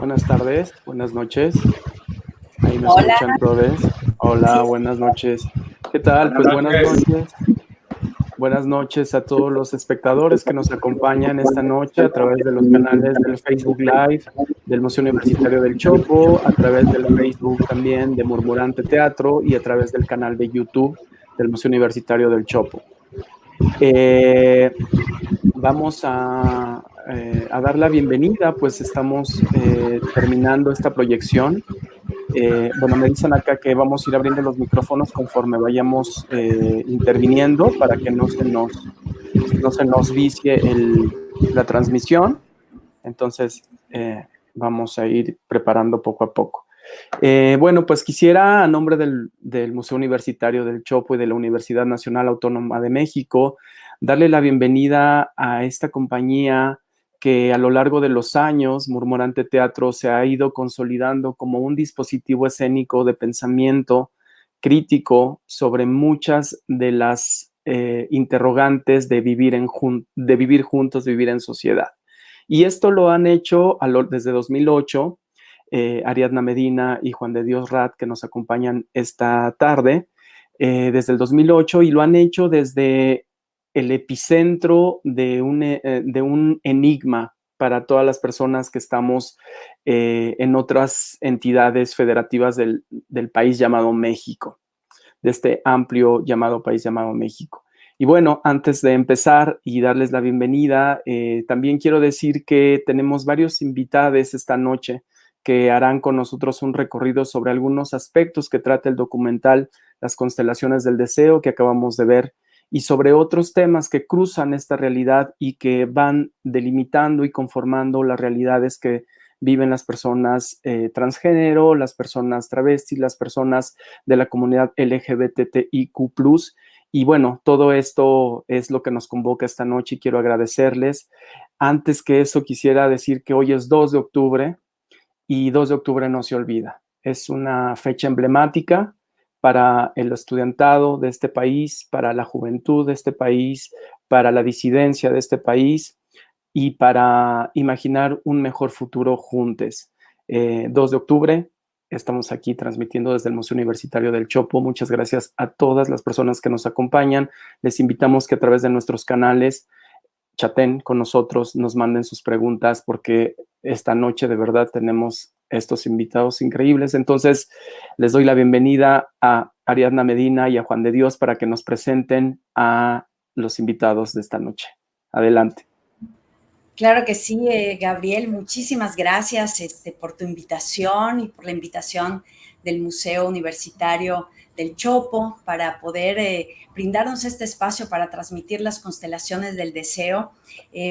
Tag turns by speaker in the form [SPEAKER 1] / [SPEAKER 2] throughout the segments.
[SPEAKER 1] buenas tardes, buenas noches. Ahí me
[SPEAKER 2] Hola.
[SPEAKER 1] escuchan todos. Hola,
[SPEAKER 2] Sí.
[SPEAKER 1] buenas noches. ¿Qué tal? Pues buenas noches. Buenas noches a todos los espectadores que nos acompañan esta noche a través de los canales del Facebook Live del Museo Universitario del Chopo, a través del Facebook también de Murmurante Teatro y a través del canal de YouTube del Museo Universitario del Chopo. Vamos a dar la bienvenida, pues estamos terminando esta proyección. Bueno, me dicen acá que vamos a ir abriendo los micrófonos conforme vayamos interviniendo para que no se nos vicie la transmisión. Entonces, vamos a ir preparando poco a poco. Bueno, pues quisiera, a nombre del Museo Universitario del Chopo y de la Universidad Nacional Autónoma de México, darle la bienvenida a esta compañía que a lo largo de los años, Murmurante Teatro, se ha ido consolidando como un dispositivo escénico de pensamiento crítico sobre muchas de las interrogantes de vivir juntos, vivir en sociedad. Y esto lo han hecho desde 2008, Ariadna Medina y Juan de Dios Rat, que nos acompañan esta tarde, desde el 2008, y lo han hecho desde el epicentro de un enigma para todas las personas que estamos en otras entidades federativas del país llamado México, de este amplio llamado país llamado México. Y bueno, antes de empezar y darles la bienvenida, también quiero decir que tenemos varios invitados esta noche que harán con nosotros un recorrido sobre algunos aspectos que trata el documental Las constelaciones del deseo que acabamos de ver, y sobre otros temas que cruzan esta realidad y que van delimitando y conformando las realidades que viven las personas transgénero, las personas travestis, las personas de la comunidad LGBTIQ+. Y bueno, todo esto es lo que nos convoca esta noche y quiero agradecerles. Antes que eso, quisiera decir que hoy es 2 de octubre y 2 de octubre no se olvida. Es una fecha emblemática para el estudiantado de este país, para la juventud de este país, para la disidencia de este país y para imaginar un mejor futuro juntos. 2 de octubre, estamos aquí transmitiendo desde el Museo Universitario del Chopo. Muchas gracias a todas las personas que nos acompañan. Les invitamos que a través de nuestros canales chaten con nosotros, nos manden sus preguntas, porque esta noche de verdad tenemos estos invitados increíbles. Entonces, les doy la bienvenida a Ariadna Medina y a Juan de Dios para que nos presenten a los invitados de esta noche. Adelante.
[SPEAKER 2] Claro que sí, Gabriel, muchísimas gracias por tu invitación y por la invitación del Museo Universitario del Chopo para poder brindarnos este espacio para transmitir las constelaciones del deseo.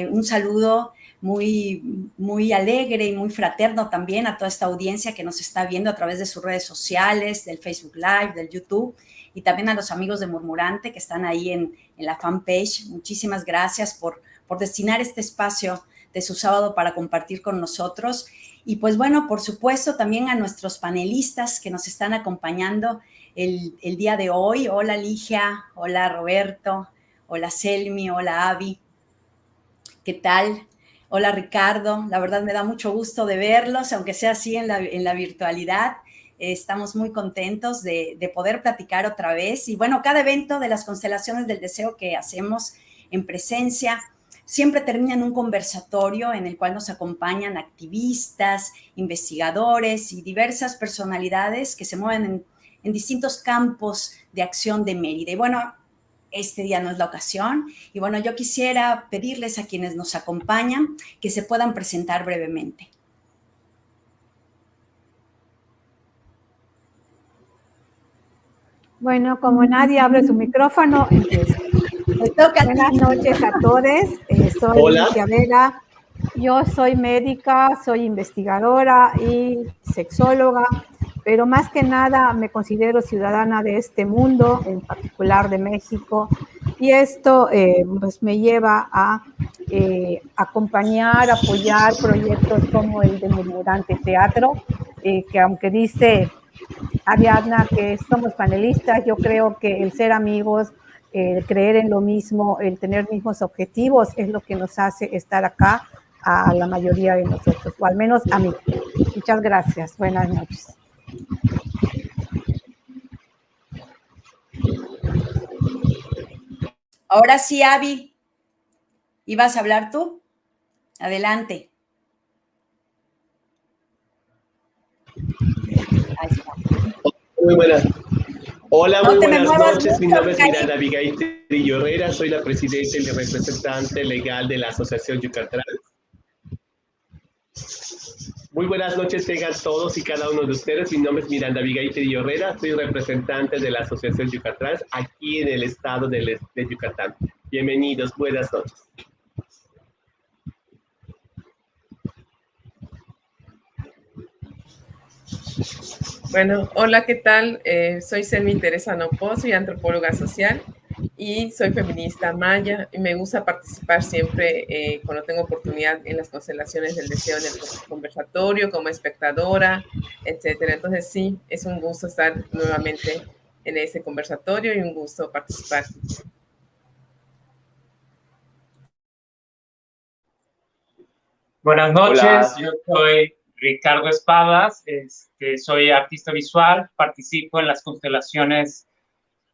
[SPEAKER 2] Un saludo muy, muy alegre y muy fraterno también a toda esta audiencia que nos está viendo a través de sus redes sociales, del Facebook Live, del YouTube, y también a los amigos de Murmurante que están ahí en la fanpage. Muchísimas gracias por destinar este espacio de su sábado para compartir con nosotros. Y pues bueno, por supuesto, también a nuestros panelistas que nos están acompañando el día de hoy. Hola Ligia, hola Roberto, hola Selmi, hola Avi. ¿Qué tal? Hola Ricardo, la verdad me da mucho gusto de verlos, aunque sea así en la virtualidad. Estamos muy contentos de poder platicar otra vez. Y bueno, cada evento de las constelaciones del deseo que hacemos en presencia siempre termina en un conversatorio en el cual nos acompañan activistas, investigadores y diversas personalidades que se mueven en distintos campos de acción de Mérida. Y bueno, este día no es la ocasión. Y bueno, yo quisiera pedirles a quienes nos acompañan que se puedan presentar brevemente.
[SPEAKER 3] Bueno, como nadie abre su micrófono, empiezo. Buenas noches a todos. Soy Ligia Vega. Yo soy médica, soy investigadora y sexóloga, pero más que nada me considero ciudadana de este mundo, en particular de México, y esto pues me lleva a acompañar, apoyar proyectos como el de Murmurante Teatro, que aunque dice Ariadna que somos panelistas, yo creo que el ser amigos, el creer en lo mismo, el tener mismos objetivos es lo que nos hace estar acá a la mayoría de nosotros, o al menos a mí. Muchas gracias. Buenas noches.
[SPEAKER 2] Ahora sí, Abby, ¿ibas a hablar tú? Adelante. Ahí está.
[SPEAKER 4] Muy buenas. Hola,
[SPEAKER 2] No
[SPEAKER 4] muy
[SPEAKER 2] te me
[SPEAKER 4] buenas
[SPEAKER 2] muevas
[SPEAKER 4] noches. Mi
[SPEAKER 2] mucho,
[SPEAKER 4] nombre es
[SPEAKER 2] Karim.
[SPEAKER 4] Miranda Abigail Trillo Herrera. Soy la presidenta y la representante legal de la Asociación Yucatán. Muy buenas noches tengan todos y cada uno de ustedes. Mi nombre es Miranda Abigail Trillo Herrera. Soy representante de la Asociación Yucatán aquí en el estado de Yucatán. Bienvenidos, buenas noches.
[SPEAKER 5] Bueno, hola, ¿qué tal? Soy Selmi Teresa Nopoz, soy antropóloga social y soy feminista maya y me gusta participar siempre cuando tengo oportunidad en las constelaciones del deseo en el conversatorio, como espectadora, etcétera. Entonces sí, es un gusto estar nuevamente en ese conversatorio y un gusto participar.
[SPEAKER 6] Buenas noches,
[SPEAKER 7] Hola.
[SPEAKER 6] yo soy Ricardo Espadas, soy artista visual, participo en las constelaciones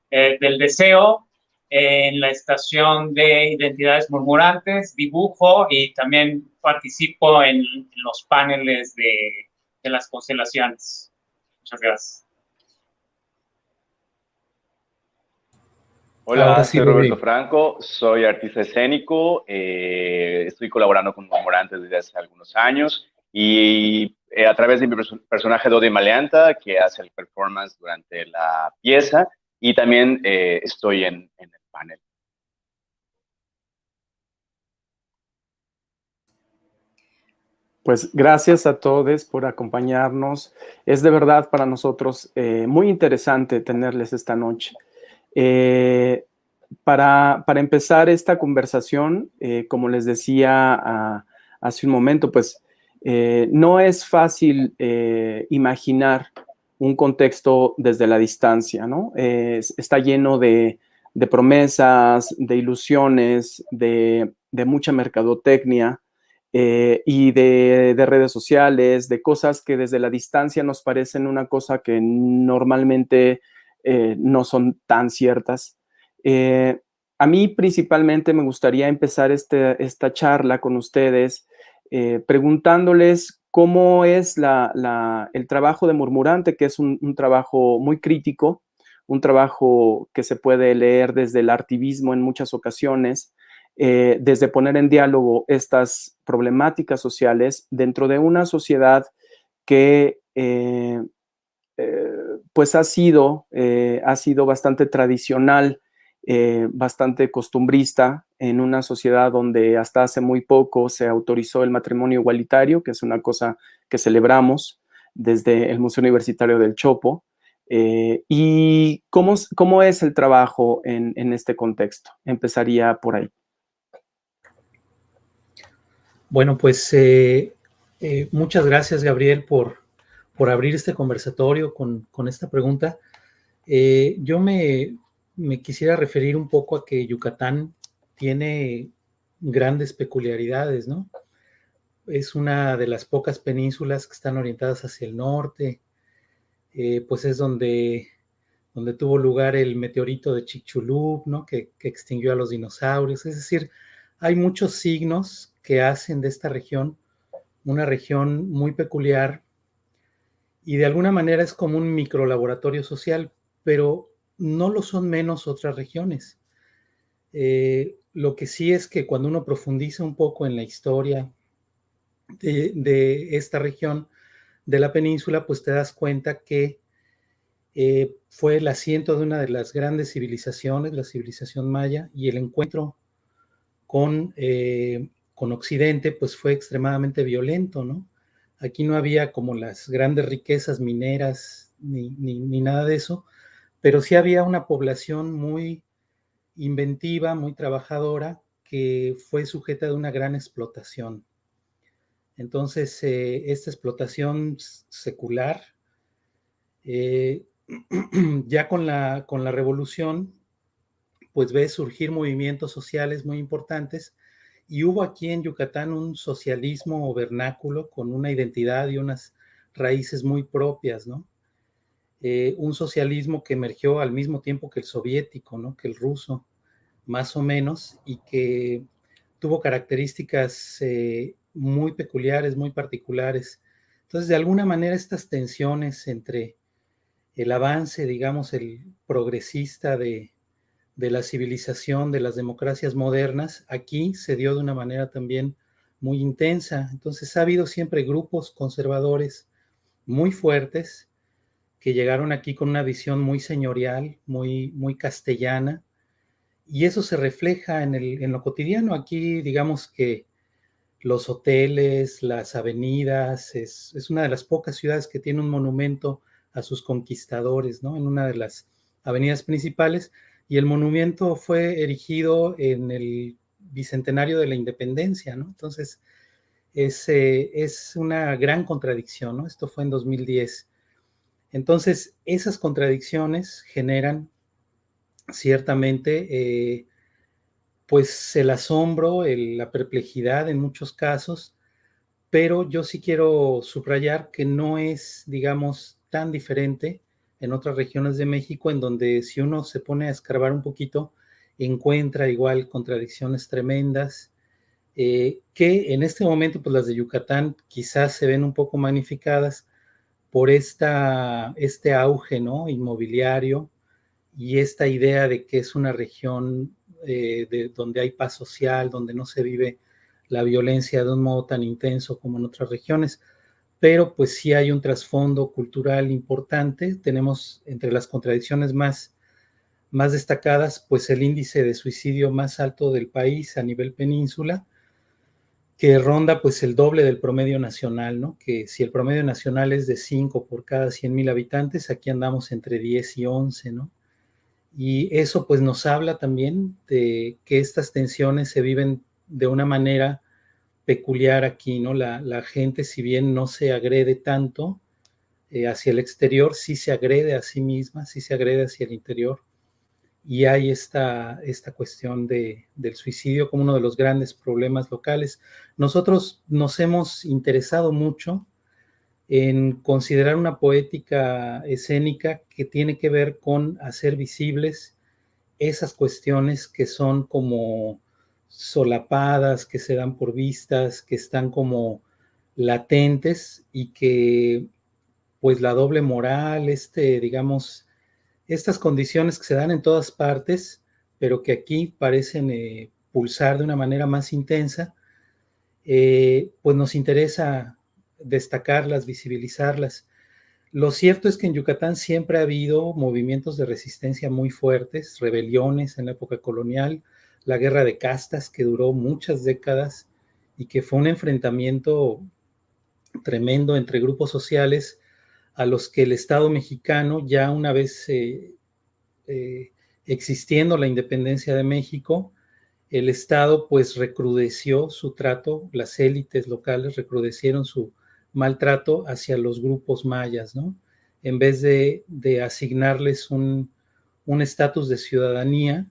[SPEAKER 6] del deseo, en la estación de identidades murmurantes, dibujo y también participo en los paneles de las constelaciones. Muchas gracias.
[SPEAKER 7] Hola, soy Roberto Franco, soy artista escénico, estoy colaborando con Murmurantes desde hace algunos años y a través de mi personaje Dodi Maleanta, que hace el performance durante la pieza, y también estoy en el panel.
[SPEAKER 1] Pues gracias a todos por acompañarnos. Es de verdad para nosotros muy interesante tenerles esta noche. Para empezar esta conversación, como les decía hace un momento, pues no es fácil imaginar un contexto desde la distancia, ¿no? Está lleno de promesas, de ilusiones, de mucha mercadotecnia y de redes sociales, de cosas que desde la distancia nos parecen una cosa que normalmente no son tan ciertas. A mí principalmente me gustaría empezar esta charla con ustedes preguntándoles cómo es el trabajo de Murmurante, que es un trabajo muy crítico, un trabajo que se puede leer desde el artivismo en muchas ocasiones, desde poner en diálogo estas problemáticas sociales dentro de una sociedad que pues ha sido bastante tradicional, bastante costumbrista en una sociedad donde hasta hace muy poco se autorizó el matrimonio igualitario, que es una cosa que celebramos desde el Museo Universitario del Chopo. ¿Y cómo es el trabajo en este contexto? Empezaría por ahí.
[SPEAKER 8] Bueno, pues muchas gracias, Gabriel, por abrir este conversatorio con esta pregunta. Yo me quisiera referir un poco a que Yucatán tiene grandes peculiaridades, ¿no? Es una de las pocas penínsulas que están orientadas hacia el norte, pues es donde tuvo lugar el meteorito de Chicxulub, ¿no? Que extinguió a los dinosaurios. Es decir, hay muchos signos que hacen de esta región una región muy peculiar y de alguna manera es como un microlaboratorio social, pero no lo son menos otras regiones. Lo que sí es que cuando uno profundiza un poco en la historia de esta región de la península, pues te das cuenta que fue el asiento de una de las grandes civilizaciones, la civilización maya, y el encuentro con Occidente, pues fue extremadamente violento, ¿no? Aquí no había como las grandes riquezas mineras ni nada de eso, pero sí había una población muy inventiva, muy trabajadora, que fue sujeta de una gran explotación. Entonces, esta explotación secular, ya con la revolución, pues ve surgir movimientos sociales muy importantes y hubo aquí en Yucatán un socialismo vernáculo con una identidad y unas raíces muy propias, ¿no? Un socialismo que emergió al mismo tiempo que el soviético, ¿no? Que el ruso, más o menos, y que tuvo características muy peculiares, muy particulares. Entonces, de alguna manera, estas tensiones entre el avance, digamos, el progresista de la civilización, de las democracias modernas, aquí se dio de una manera también muy intensa. Entonces, ha habido siempre grupos conservadores muy fuertes que llegaron aquí con una visión muy señorial, muy castellana, y eso se refleja en lo cotidiano. Aquí, digamos que los hoteles, las avenidas, es una de las pocas ciudades que tiene un monumento a sus conquistadores, ¿no? En una de las avenidas principales, y el monumento fue erigido en el bicentenario de la independencia, ¿no? Entonces, es una gran contradicción, ¿no? Esto fue en 2010. Entonces, esas contradicciones generan ciertamente pues el asombro, la perplejidad en muchos casos, pero yo sí quiero subrayar que no es, digamos, tan diferente en otras regiones de México, en donde si uno se pone a escarbar un poquito, encuentra igual contradicciones tremendas, que en este momento, pues las de Yucatán quizás se ven un poco magnificadas por este auge, ¿no? Inmobiliario, y esta idea de que es una región donde hay paz social, donde no se vive la violencia de un modo tan intenso como en otras regiones, pero pues sí hay un trasfondo cultural importante. Tenemos entre las contradicciones más destacadas, pues el índice de suicidio más alto del país a nivel península, que ronda pues el doble del promedio nacional, ¿no? Que si el promedio nacional es de 5 por cada 100,000 habitantes, aquí andamos entre 10 y 11, ¿no? Y eso pues nos habla también de que estas tensiones se viven de una manera peculiar aquí, ¿no? La gente, si bien no se agrede tanto hacia el exterior, sí se agrede a sí misma, sí se agrede hacia el interior. Y hay esta cuestión del suicidio como uno de los grandes problemas locales. Nosotros nos hemos interesado mucho en considerar una poética escénica que tiene que ver con hacer visibles esas cuestiones que son como solapadas, que se dan por vistas, que están como latentes, y que pues la doble moral, digamos, estas condiciones que se dan en todas partes, pero que aquí parecen pulsar de una manera más intensa, pues nos interesa destacarlas, visibilizarlas. Lo cierto es que en Yucatán siempre ha habido movimientos de resistencia muy fuertes, rebeliones en la época colonial, la guerra de castas que duró muchas décadas y que fue un enfrentamiento tremendo entre grupos sociales a los que el Estado mexicano, ya una vez existiendo la independencia de México, el Estado pues recrudeció su trato, las élites locales recrudecieron su maltrato hacia los grupos mayas, ¿no? En vez de asignarles un estatus de ciudadanía,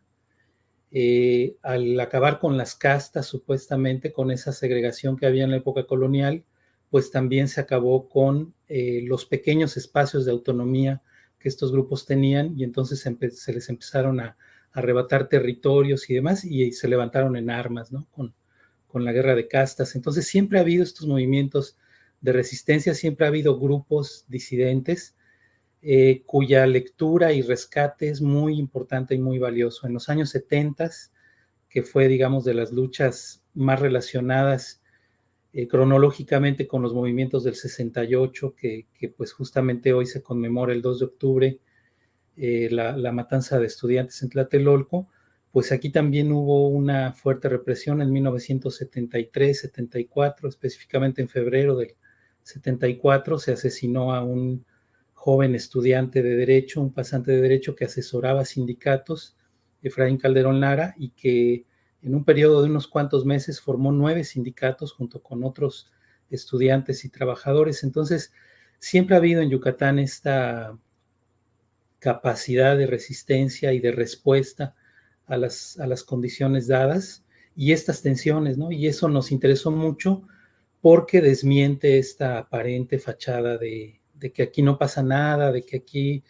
[SPEAKER 8] al acabar con las castas, supuestamente, con esa segregación que había en la época colonial, pues también se acabó con los pequeños espacios de autonomía que estos grupos tenían, y entonces se les empezaron a arrebatar territorios y demás, y se levantaron en armas, ¿no? Con la guerra de castas. Entonces siempre ha habido estos movimientos de resistencia, siempre ha habido grupos disidentes cuya lectura y rescate es muy importante y muy valioso. En los años 70, que fue, digamos, de las luchas más relacionadas cronológicamente con los movimientos del 68, que pues justamente hoy se conmemora el 2 de octubre, la matanza de estudiantes en Tlatelolco, pues aquí también hubo una fuerte represión en 1973-74, específicamente en febrero del 74, se asesinó a un joven estudiante de Derecho, un pasante de Derecho que asesoraba sindicatos, Efraín Calderón Lara, y que en un periodo de unos cuantos meses formó 9 sindicatos junto con otros estudiantes y trabajadores. Entonces, siempre ha habido en Yucatán esta capacidad de resistencia y de respuesta a las condiciones dadas y estas tensiones, ¿no? Y eso nos interesó mucho porque desmiente esta aparente fachada de que aquí no pasa nada, de que aquí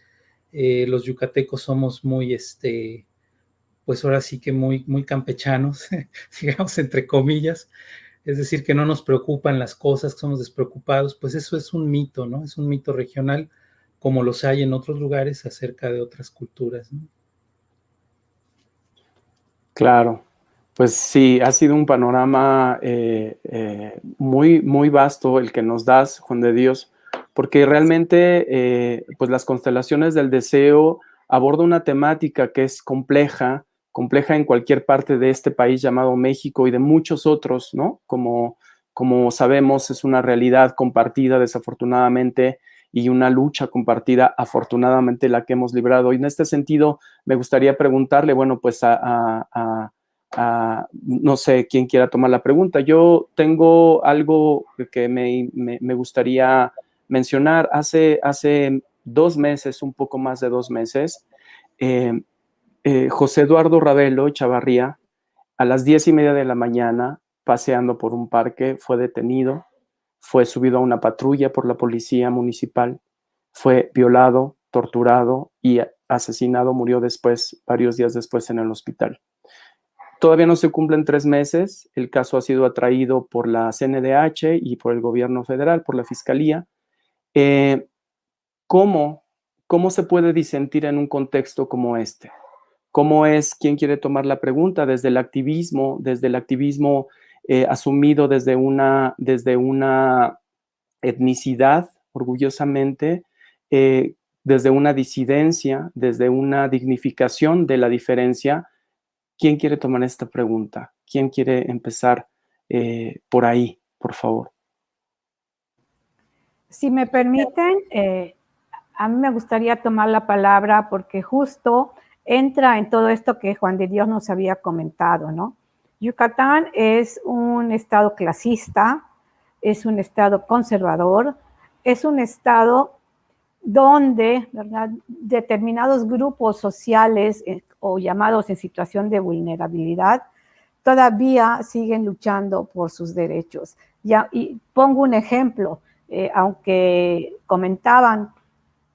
[SPEAKER 8] los yucatecos somos muy, pues ahora sí que muy, muy campechanos, digamos, entre comillas, es decir, que no nos preocupan las cosas, que somos despreocupados. Pues eso es un mito, ¿no? Es un mito regional, como los hay en otros lugares acerca de otras culturas, ¿no?
[SPEAKER 1] Claro, pues sí, ha sido un panorama muy, muy vasto el que nos das, Juan de Dios, porque realmente pues las constelaciones del deseo aborda una temática que es compleja en cualquier parte de este país llamado México y de muchos otros, ¿no? Como sabemos, es una realidad compartida desafortunadamente y una lucha compartida afortunadamente la que hemos librado. Y en este sentido, me gustaría preguntarle, bueno, pues no sé quién quiera tomar la pregunta. Yo tengo algo que me gustaría mencionar. Hace 2 meses, un poco más de 2 meses, José Eduardo Ravelo Chavarría, a las 10:30 de la mañana, paseando por un parque, fue detenido, fue subido a una patrulla por la policía municipal, fue violado, torturado y asesinado, murió después, varios días después en el hospital. Todavía no se cumplen 3 meses, el caso ha sido atraído por la CNDH y por el gobierno federal, por la fiscalía. ¿Cómo se puede disentir en un contexto como este? ¿Cómo es? ¿Quién quiere tomar la pregunta? Desde el activismo asumido desde una etnicidad, orgullosamente, desde una disidencia, desde una dignificación de la diferencia. ¿Quién quiere tomar esta pregunta? ¿Quién quiere empezar por ahí, por favor?
[SPEAKER 3] Si me permiten, a mí me gustaría tomar la palabra porque justo entra en todo esto que Juan de Dios nos había comentado, ¿no? Yucatán es un estado clasista, es un estado conservador, es un estado donde, ¿verdad?, determinados grupos sociales o llamados en situación de vulnerabilidad todavía siguen luchando por sus derechos. Y pongo un ejemplo, aunque comentaban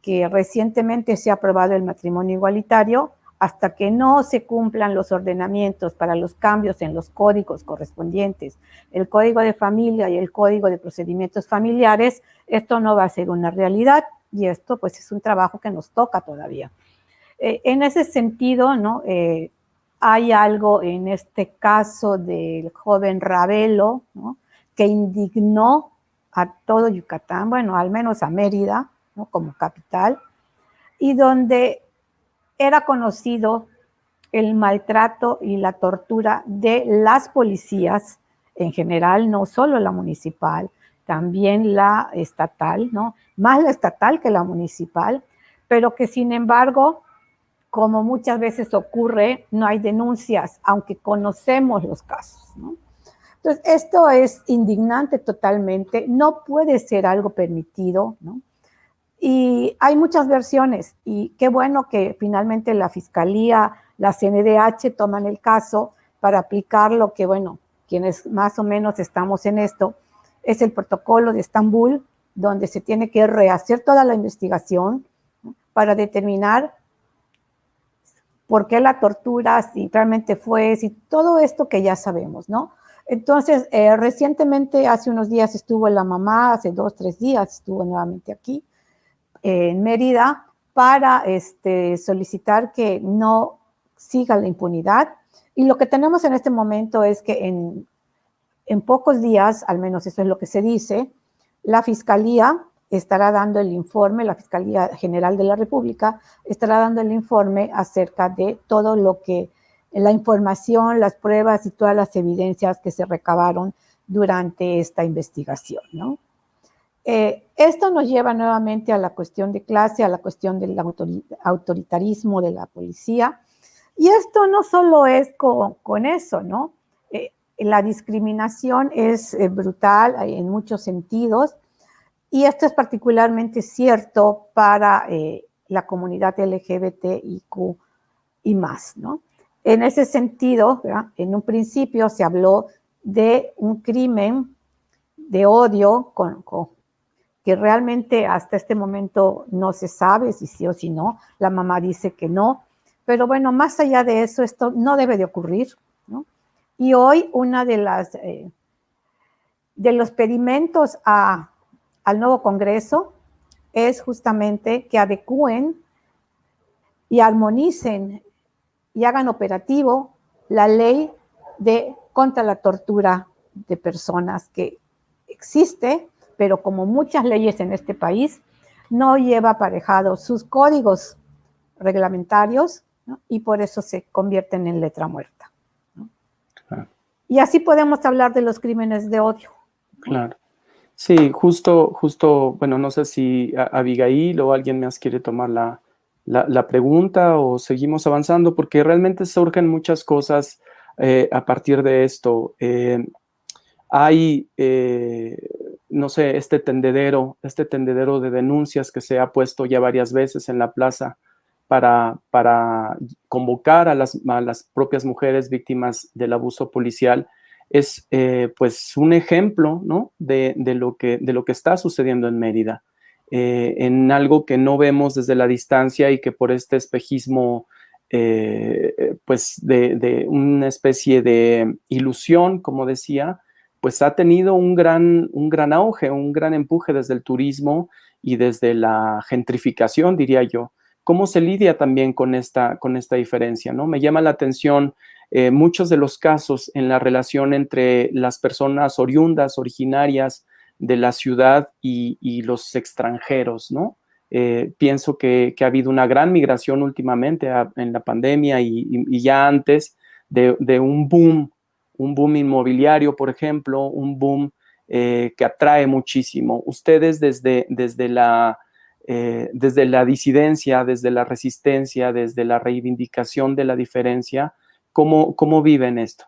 [SPEAKER 3] que recientemente se ha aprobado el matrimonio igualitario, hasta que no se cumplan los ordenamientos para los cambios en los códigos correspondientes, el Código de Familia y el Código de Procedimientos Familiares, esto no va a ser una realidad y esto pues es un trabajo que nos toca todavía. En ese sentido, ¿no? Hay algo en este caso del joven Ravelo, ¿no?, que indignó a todo Yucatán, bueno, al menos a Mérida, ¿no?, como capital, y donde era conocido el maltrato y la tortura de las policías en general, no solo la municipal, también la estatal, ¿no?, más la estatal que la municipal, pero que sin embargo, como muchas veces ocurre, no hay denuncias, aunque conocemos los casos, ¿no? Entonces, esto es indignante totalmente, no puede ser algo permitido, ¿no? Y hay muchas versiones, y qué bueno que finalmente la Fiscalía, la CNDH toman el caso para aplicar lo que, bueno, quienes más o menos estamos en esto, es el protocolo de Estambul, donde se tiene que rehacer toda la investigación, ¿no?, para determinar por qué la tortura, si realmente fue, si todo esto que ya sabemos, ¿no? Entonces, recientemente, hace unos días estuvo la mamá, hace 2, 3 días estuvo nuevamente aquí, en Mérida, para solicitar que no siga la impunidad. Y lo que tenemos en este momento es que en pocos días, al menos eso es lo que se dice, la Fiscalía estará dando el informe, la Fiscalía General de la República estará dando el informe acerca de todo lo que, la información, las pruebas y todas las evidencias que se recabaron durante esta investigación, ¿no? Esto nos lleva nuevamente a la cuestión de clase, a la cuestión del autoritarismo de la policía. Y esto no solo es con eso, ¿no? La discriminación es brutal en muchos sentidos. Y esto es particularmente cierto para la comunidad LGBTIQ y más, ¿no? En ese sentido, ¿verdad?, en un principio se habló de un crimen de odio, que realmente hasta este momento no se sabe si sí o si no. La mamá dice que no, pero bueno, más allá de eso, esto no debe de ocurrir, ¿no? Y hoy una de los pedimentos al nuevo Congreso es justamente que adecúen y armonicen y hagan operativo la ley contra la tortura de personas, que existe, pero como muchas leyes en este país, no lleva aparejados sus códigos reglamentarios, ¿no? Y por eso se convierten en letra muerta, ¿no?
[SPEAKER 1] Claro.
[SPEAKER 3] Y así podemos hablar de los crímenes de odio, ¿no?
[SPEAKER 1] Claro. Sí, justo, bueno, no sé si Abigail o alguien más quiere tomar la pregunta o seguimos avanzando, porque realmente surgen muchas cosas a partir de esto. Hay, no sé, este tendedero de denuncias que se ha puesto ya varias veces en la plaza para convocar a las propias mujeres víctimas del abuso policial. Es pues un ejemplo, ¿no? de lo que está sucediendo en Mérida, en algo que no vemos desde la distancia y que por este espejismo pues de una especie de ilusión, como decía, pues ha tenido un gran auge, un gran empuje desde el turismo y desde la gentrificación, diría yo. ¿Cómo se lidia también con esta diferencia, ¿no? Me llama la atención muchos de los casos en la relación entre las personas originarias de la ciudad y los extranjeros, ¿no? Pienso que ha habido una gran migración últimamente en la pandemia y ya antes de un boom inmobiliario, por ejemplo, un boom que atrae muchísimo. Ustedes desde la disidencia, desde la resistencia, desde la reivindicación de la diferencia, ¿cómo viven esto?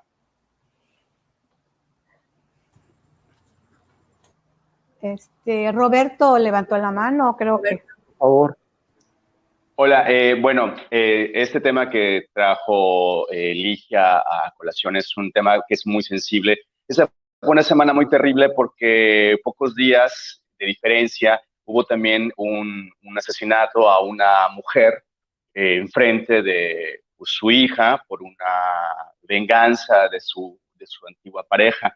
[SPEAKER 3] Roberto levantó la mano, creo que.
[SPEAKER 1] Por favor.
[SPEAKER 7] Hola, bueno, este tema que trajo Ligia a colación es un tema que es muy sensible. Esa fue una semana muy terrible porque pocos días de diferencia hubo también un asesinato a una mujer enfrente de su hija por una venganza de su antigua pareja.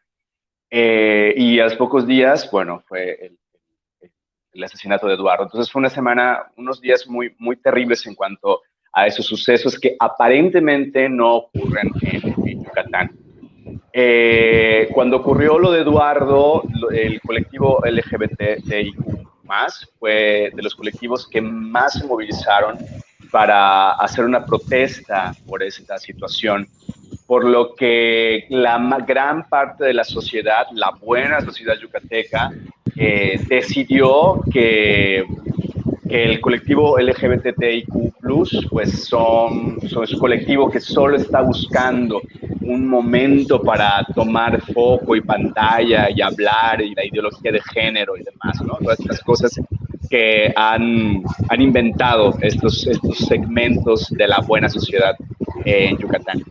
[SPEAKER 7] Y a los pocos días, bueno, fue el asesinato de Eduardo. Entonces fue una semana, unos días muy, muy terribles en cuanto a esos sucesos que aparentemente no ocurren en Yucatán. Cuando ocurrió lo de Eduardo, el colectivo LGBTIQ+, fue de los colectivos que más se movilizaron para hacer una protesta por esta situación, por lo que la gran parte de la sociedad, la buena sociedad yucateca, decidió que el colectivo LGBTIQ+, pues son un colectivo que solo está buscando un momento para tomar foco y pantalla y hablar y la ideología de género y demás, ¿no? Todas estas cosas que han inventado estos segmentos de la buena sociedad en Yucatán.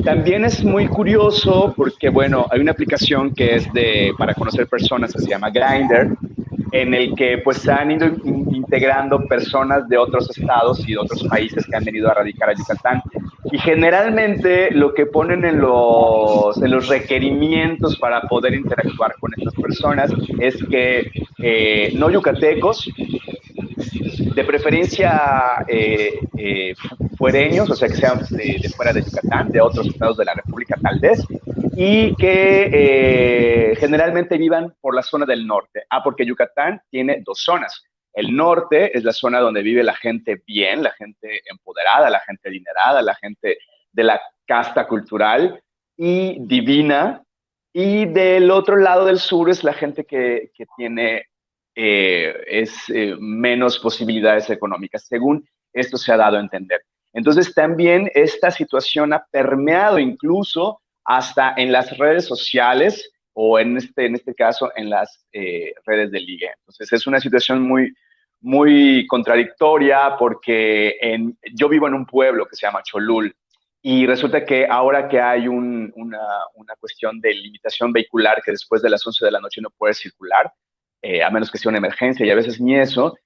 [SPEAKER 7] También es muy curioso porque, bueno, hay una aplicación que es para conocer personas que se llama Grindr, en el que pues se han ido integrando personas de otros estados y de otros países que han venido a radicar a Yucatán. Y generalmente lo que ponen en los requerimientos para poder interactuar con estas personas es que no yucatecos, de preferencia fuereños, o sea, que sean de fuera de Yucatán, de otros estados de la República tal vez, y que generalmente vivan por la zona del norte. Porque Yucatán tiene dos zonas. El norte es la zona donde vive la gente bien, la gente empoderada, la gente adinerada, la gente de la casta cultural y divina. Y del otro lado del sur es la gente que tiene menos posibilidades económicas, según esto se ha dado a entender. Entonces también esta situación ha permeado incluso hasta en las redes sociales o en este caso en las redes de ligue. Entonces es una situación muy, muy contradictoria porque yo vivo en un pueblo que se llama Cholul Y resulta que ahora que hay una cuestión de limitación vehicular, que después de las 11 de la noche no puede circular, a menos que sea una emergencia, y a veces ni eso,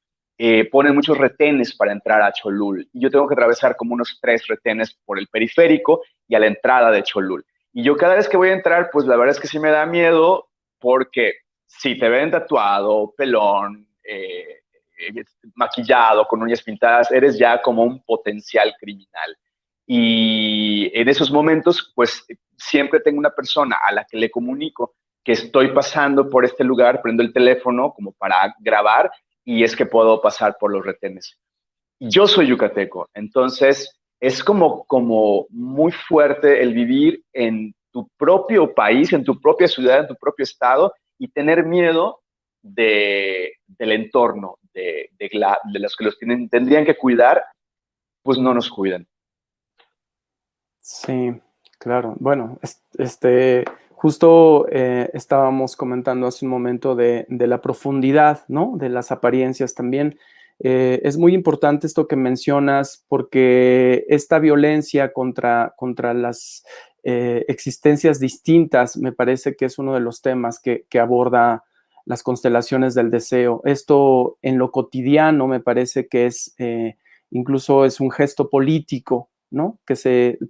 [SPEAKER 7] ponen muchos retenes para entrar a Cholul. Y yo tengo que atravesar como unos 3 retenes por el periférico y a la entrada de Cholul. Y yo cada vez que voy a entrar, pues la verdad es que sí me da miedo, porque si te ven tatuado, pelón, maquillado, con uñas pintadas, eres ya como un potencial criminal. Y en esos momentos, pues siempre tengo una persona a la que le comunico que estoy pasando por este lugar, prendo el teléfono como para grabar y es que puedo pasar por los retenes. Yo soy yucateco, entonces es como muy fuerte el vivir en tu propio país, en tu propia ciudad, en tu propio estado y tener miedo del entorno, de los que tendrían que cuidar, pues no nos cuidan.
[SPEAKER 1] Sí, claro. Bueno, justo estábamos comentando hace un momento de la profundidad, ¿no? De las apariencias también. Es muy importante esto que mencionas porque esta violencia contra las existencias distintas me parece que es uno de los temas que aborda las constelaciones del deseo. Esto en lo cotidiano me parece que es incluso es un gesto político, ¿no?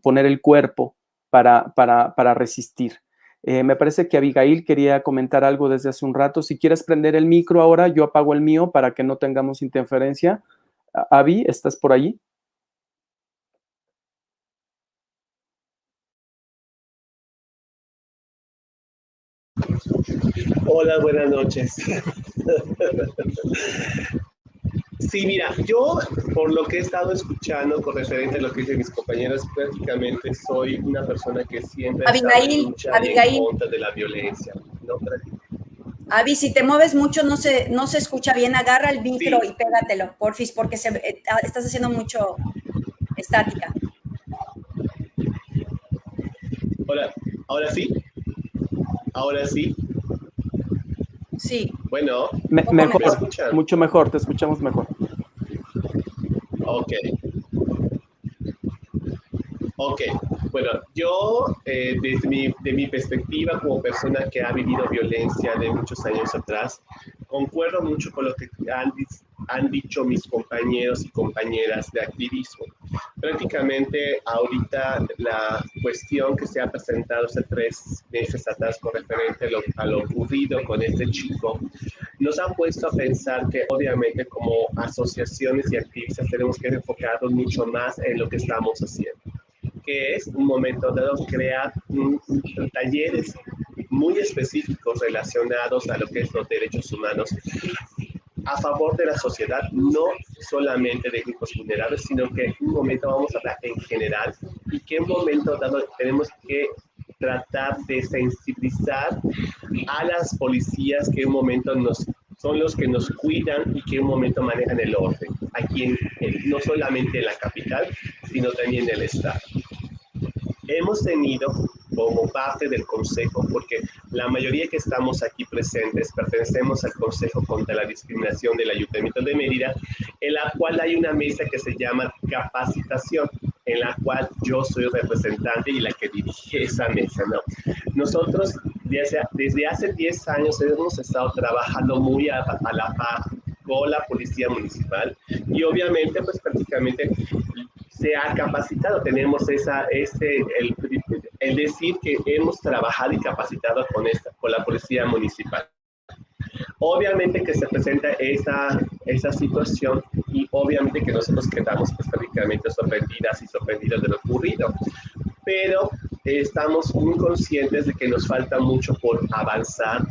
[SPEAKER 1] Poner el cuerpo para resistir. Me parece que Abigail quería comentar algo desde hace un rato. Si quieres prender el micro ahora, yo apago el mío para que no tengamos interferencia. Abby, ¿estás por allí?
[SPEAKER 4] Hola, buenas noches. Sí, mira, yo por lo que he estado escuchando con referente a lo que dicen mis compañeros, prácticamente soy una persona que siempre ha estado en lucha y en contra de la violencia, ¿no?
[SPEAKER 2] Abby, si te mueves mucho no se escucha bien, agarra el micro y pégatelo, porfis, porque estás haciendo mucho estática.
[SPEAKER 4] Hola, ¿ahora sí? ¿Ahora sí?
[SPEAKER 2] Sí.
[SPEAKER 4] Bueno,
[SPEAKER 1] mejor, mucho mejor, te escuchamos mejor.
[SPEAKER 4] Ok. Ok, bueno, yo desde mi perspectiva como persona que ha vivido violencia de muchos años atrás, concuerdo mucho con lo que han dicho mis compañeros y compañeras de activismo. Prácticamente ahorita la cuestión que se ha presentado hace 3 meses atrás con referente a lo ocurrido con este chico, nos ha puesto a pensar que obviamente como asociaciones y activistas tenemos que enfocarnos mucho más en lo que estamos haciendo, que es un momento dado crear talleres muy específicos relacionados a lo que es los derechos humanos a favor de la sociedad, no solamente de grupos vulnerables, sino que en un momento vamos a hablar en general y que en un momento dado tenemos que tratar de sensibilizar a las policías que en un momento son los que nos cuidan y que en un momento manejan el orden, aquí no solamente en la capital, sino también en el estado. Hemos tenido como parte del Consejo, porque la mayoría que estamos aquí presentes pertenecemos al Consejo contra la Discriminación del Ayuntamiento de Mérida, en la cual hay una mesa que se llama Capacitación, en la cual yo soy representante y la que dirige esa mesa, ¿no? Nosotros desde hace 10 años hemos estado trabajando muy a la par con la Policía Municipal y obviamente pues prácticamente se ha capacitado, tenemos el decir que hemos trabajado y capacitado con la Policía Municipal. Obviamente que se presenta esa situación y obviamente que nosotros quedamos pues, prácticamente sorprendidas y sorprendidos de lo ocurrido, pero estamos muy conscientes de que nos falta mucho por avanzar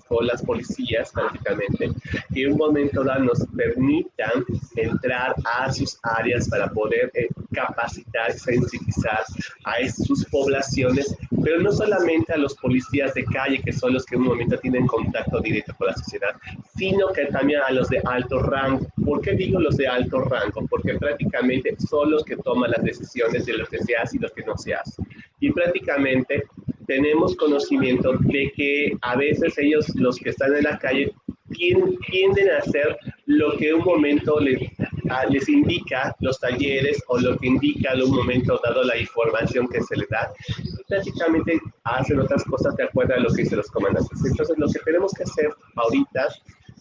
[SPEAKER 4] con las policías prácticamente, que en un momento dado nos permitan entrar a sus áreas para poder capacitar, sensibilizar a sus poblaciones, pero no solamente a los policías de calle, que son los que en un momento tienen contacto directo con la sociedad, sino que también a los de alto rango. ¿Por qué digo los de alto rango? Porque prácticamente son los que toman las decisiones de lo que se hace y lo que no se hace. Y prácticamente tenemos conocimiento de que a veces ellos, los que están en la calle, tienden a hacer lo que en un momento les indica los talleres o lo que indica en un momento dado la información que se les da. Prácticamente hacen otras cosas de acuerdo a lo que dicen los comandantes. Entonces, lo que tenemos que hacer ahorita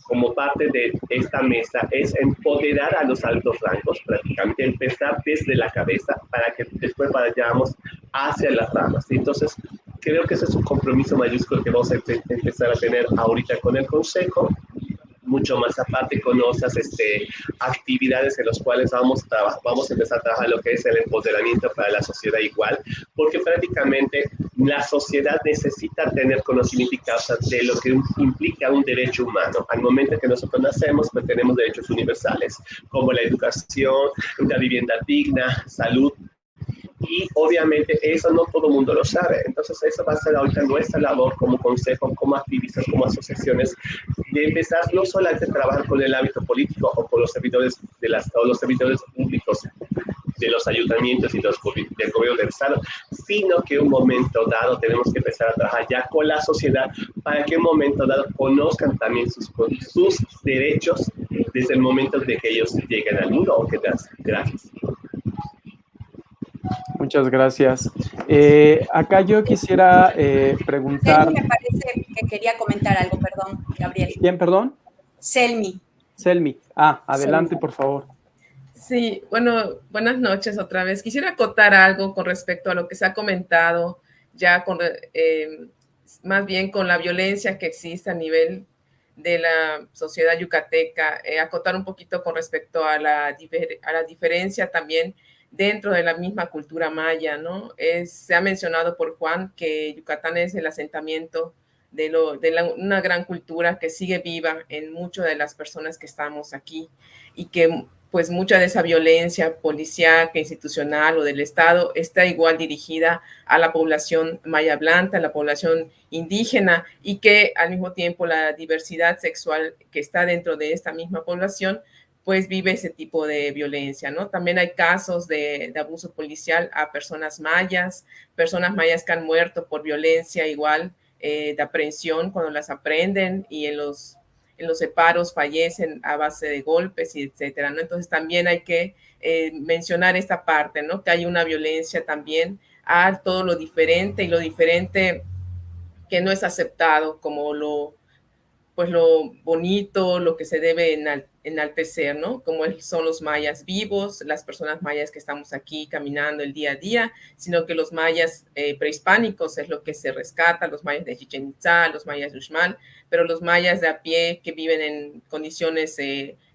[SPEAKER 4] como parte de esta mesa es empoderar a los altos rangos, prácticamente empezar desde la cabeza para que después vayamos hacia las ramas. Entonces, creo que ese es un compromiso mayúsculo que vamos a empezar a tener ahorita con el Consejo. Mucho más aparte con otras actividades en las cuales vamos a empezar a trabajar lo que es el empoderamiento para la sociedad igual, porque prácticamente la sociedad necesita tener conocimiento y causa de lo que implica un derecho humano. Al momento que nosotros nacemos, pues tenemos derechos universales, como la educación, una vivienda digna, salud, y obviamente eso no todo el mundo lo sabe. Entonces eso va a ser ahorita nuestra labor como consejo, como activistas, como asociaciones, de empezar no solamente a trabajar con el ámbito político o con los servidores los servidores públicos de los ayuntamientos y del gobierno del Estado, sino que en un momento dado tenemos que empezar a trabajar ya con la sociedad para que en un momento dado conozcan también sus derechos desde el momento de que ellos lleguen al mundo o que nacen. Gracias.
[SPEAKER 1] Muchas gracias. Acá yo quisiera preguntar...
[SPEAKER 2] Selmi me parece que quería comentar algo, perdón, Gabriel.
[SPEAKER 1] ¿Quién, perdón?
[SPEAKER 2] Selmi.
[SPEAKER 1] Selmi. Adelante, Selmi, por favor.
[SPEAKER 5] Sí, bueno, buenas noches otra vez. Quisiera acotar algo con respecto a lo que se ha comentado ya más bien con la violencia que existe a nivel de la sociedad yucateca, acotar un poquito con respecto a la diferencia también dentro de la misma cultura maya, ¿no? Se ha mencionado por Juan que Yucatán es el asentamiento de una gran cultura que sigue viva en muchas de las personas que estamos aquí y que pues mucha de esa violencia policial, institucional o del Estado está igual dirigida a la población maya hablante, a la población indígena, y que al mismo tiempo la diversidad sexual que está dentro de esta misma población pues vive ese tipo de violencia, ¿no? También hay casos de abuso policial a personas mayas que han muerto por violencia igual, de aprehensión cuando las aprenden, y en los separos fallecen a base de golpes y etcétera, ¿no? Entonces también hay que mencionar esta parte, ¿no? Que hay una violencia también a todo lo diferente, y lo diferente que no es aceptado como lo bonito, lo que se debe enaltecer, ¿no? Como son los mayas vivos, las personas mayas que estamos aquí caminando el día a día, sino que los mayas prehispánicos es lo que se rescata, los mayas de Chichén Itzá, los mayas de Uxmal, pero los mayas de a pie que viven en condiciones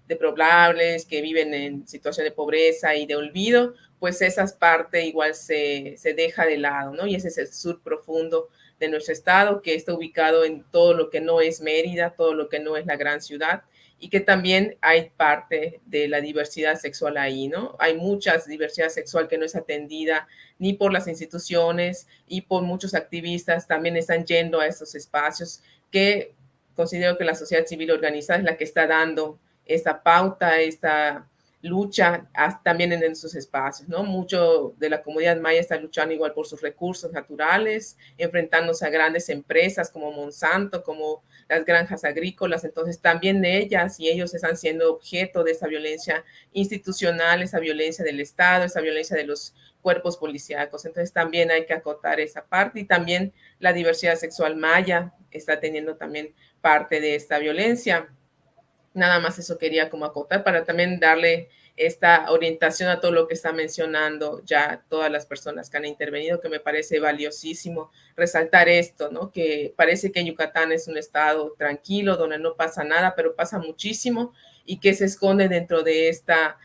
[SPEAKER 5] deplorables, que viven en situación de pobreza y de olvido, pues esa parte igual se deja de lado, ¿no? Y ese es el sur profundo de nuestro estado, que está ubicado en todo lo que no es Mérida, todo lo que no es la gran ciudad, y que también hay parte de la diversidad sexual ahí, ¿no? Hay mucha diversidad sexual que no es atendida ni por las instituciones y por muchos activistas. También están yendo a estos espacios que considero que la sociedad civil organizada es la que está dando esta pauta, esta lucha también en esos espacios, ¿no? Mucho de la comunidad maya está luchando igual por sus recursos naturales, enfrentándose a grandes empresas como Monsanto, como las granjas agrícolas. Entonces también ellas y ellos están siendo objeto de esa violencia institucional, esa violencia del Estado, esa violencia de los cuerpos policíacos. Entonces también hay que acotar esa parte, y también la diversidad sexual maya está teniendo también parte de esta violencia. Nada más eso quería como acotar para también darle esta orientación a todo lo que está mencionando ya todas las personas que han intervenido, que me parece valiosísimo resaltar esto, ¿no? Que parece que Yucatán es un estado tranquilo, donde no pasa nada, pero pasa muchísimo, y que se esconde dentro de esta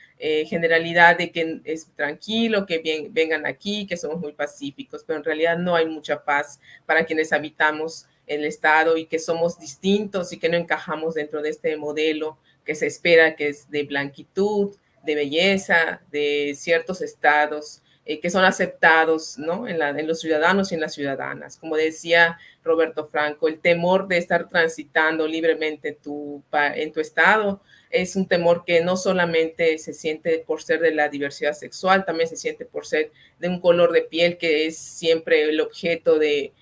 [SPEAKER 5] generalidad de que es tranquilo, que vengan aquí, que somos muy pacíficos, pero en realidad no hay mucha paz para quienes habitamos el estado y que somos distintos y que no encajamos dentro de este modelo que se espera, que es de blanquitud, de belleza, de ciertos estados que son aceptados, ¿no? en los ciudadanos y en las ciudadanas. Como decía Roberto Franco, el temor de estar transitando libremente en tu estado es un temor que no solamente se siente por ser de la diversidad sexual, también se siente por ser de un color de piel que es siempre el objeto de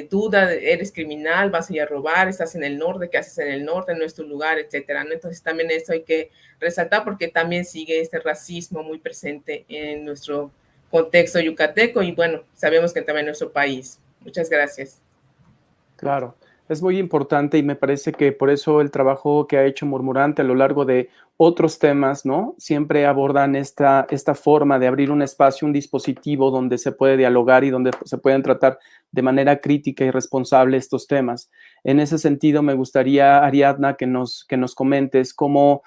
[SPEAKER 5] duda, eres criminal, vas a ir a robar, estás en el norte, ¿qué haces en el norte? No es tu lugar, etcétera, ¿no? Entonces también eso hay que resaltar porque también sigue este racismo muy presente en nuestro contexto yucateco y bueno, sabemos que también en nuestro país. Muchas gracias.
[SPEAKER 1] Claro, es muy importante y me parece que por eso el trabajo que ha hecho Murmurante a lo largo de otros temas, ¿no? Siempre abordan esta forma de abrir un espacio, un dispositivo donde se puede dialogar y donde se pueden tratar de manera crítica y responsable estos temas. En ese sentido, me gustaría, Ariadna, que nos comentes cómo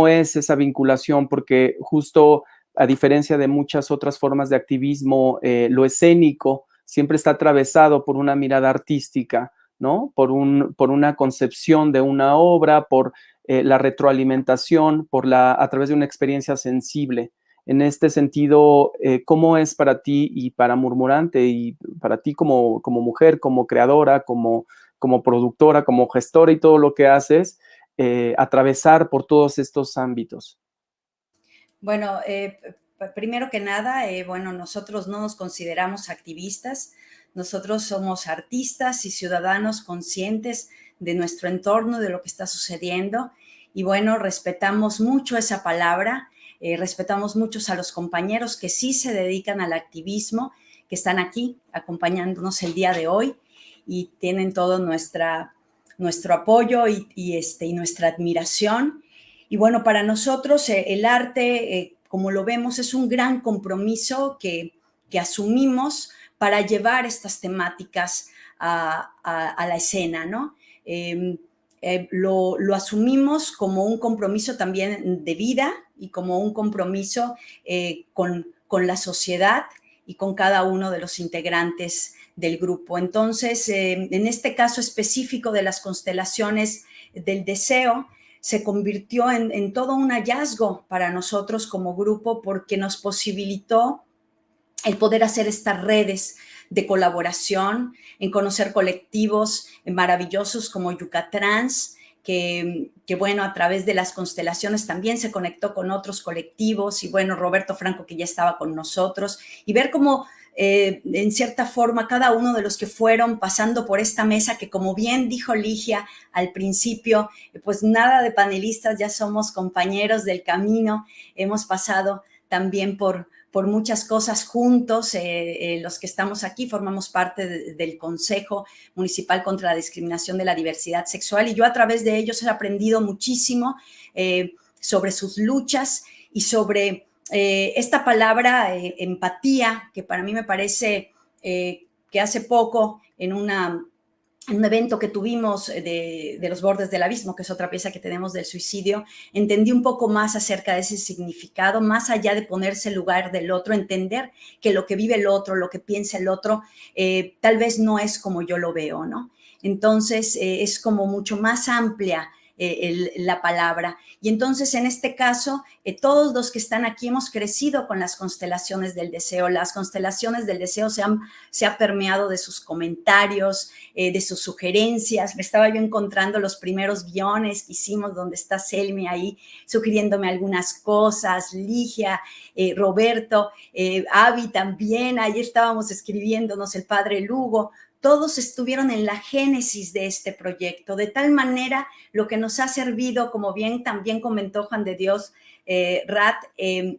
[SPEAKER 1] es esa vinculación, porque justo a diferencia de muchas otras formas de activismo, lo escénico siempre está atravesado por una mirada artística, ¿no? Por una concepción de una obra, por la retroalimentación, a través de una experiencia sensible. En este sentido, ¿cómo es para ti y para Murmurante y para ti como mujer, como creadora, como productora, como gestora y todo lo que haces, atravesar por todos estos ámbitos?
[SPEAKER 2] Bueno, primero que nada, bueno, nosotros no nos consideramos activistas, nosotros somos artistas y ciudadanos conscientes de nuestro entorno, de lo que está sucediendo y bueno, respetamos mucho esa palabra, respetamos mucho a los compañeros que sí se dedican al activismo, que están aquí acompañándonos el día de hoy y tienen todo nuestro apoyo y nuestra admiración. Y bueno, para nosotros el arte, como lo vemos, es un gran compromiso que asumimos para llevar estas temáticas a la escena, ¿no? Lo asumimos como un compromiso también de vida y como un compromiso con la sociedad y con cada uno de los integrantes del grupo. Entonces, en este caso específico de las constelaciones del deseo, se convirtió en todo un hallazgo para nosotros como grupo porque nos posibilitó el poder hacer estas redes de colaboración, en conocer colectivos maravillosos como Yucatrans, que bueno, a través de las constelaciones también se conectó con otros colectivos y bueno, Roberto Franco que ya estaba con nosotros y ver cómo en cierta forma cada uno de los que fueron pasando por esta mesa que como bien dijo Ligia al principio, pues nada de panelistas, ya somos compañeros del camino, hemos pasado también por muchas cosas juntos, los que estamos aquí formamos parte del Consejo Municipal contra la Discriminación de la Diversidad Sexual y yo a través de ellos he aprendido muchísimo sobre sus luchas y sobre esta palabra empatía, que para mí me parece que hace poco en un evento que tuvimos de Los Bordes del Abismo, que es otra pieza que tenemos del suicidio, entendí un poco más acerca de ese significado, más allá de ponerse en lugar del otro, entender que lo que vive el otro, lo que piensa el otro, tal vez no es como yo lo veo, ¿no? Entonces, es como mucho más amplia la palabra. Y entonces, en este caso, todos los que están aquí hemos crecido con las constelaciones del deseo. Las constelaciones del deseo se ha permeado de sus comentarios, de sus sugerencias. Me estaba yo encontrando los primeros guiones que hicimos donde está Selmi ahí sugiriéndome algunas cosas, Ligia, Roberto, Avi también. Ayer estábamos escribiéndonos el padre Lugo. Todos estuvieron en la génesis de este proyecto, de tal manera lo que nos ha servido, como bien también comentó Juan de Dios Rat,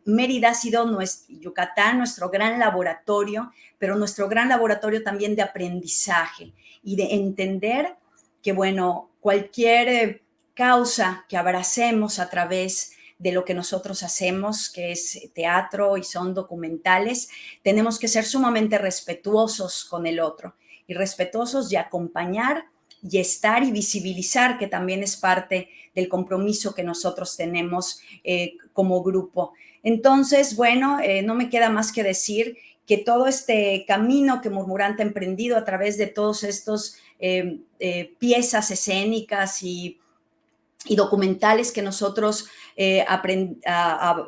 [SPEAKER 2] Mérida ha sido Yucatán, nuestro gran laboratorio, pero nuestro gran laboratorio también de aprendizaje y de entender que, bueno, cualquier causa que abracemos a través de lo que nosotros hacemos, que es teatro y son documentales, tenemos que ser sumamente respetuosos con el otro y respetuosos y acompañar y estar y visibilizar, que también es parte del compromiso que nosotros tenemos como grupo. Entonces, bueno, no me queda más que decir que todo este camino que Murmurante ha emprendido a través de todos estos piezas escénicas y documentales que nosotros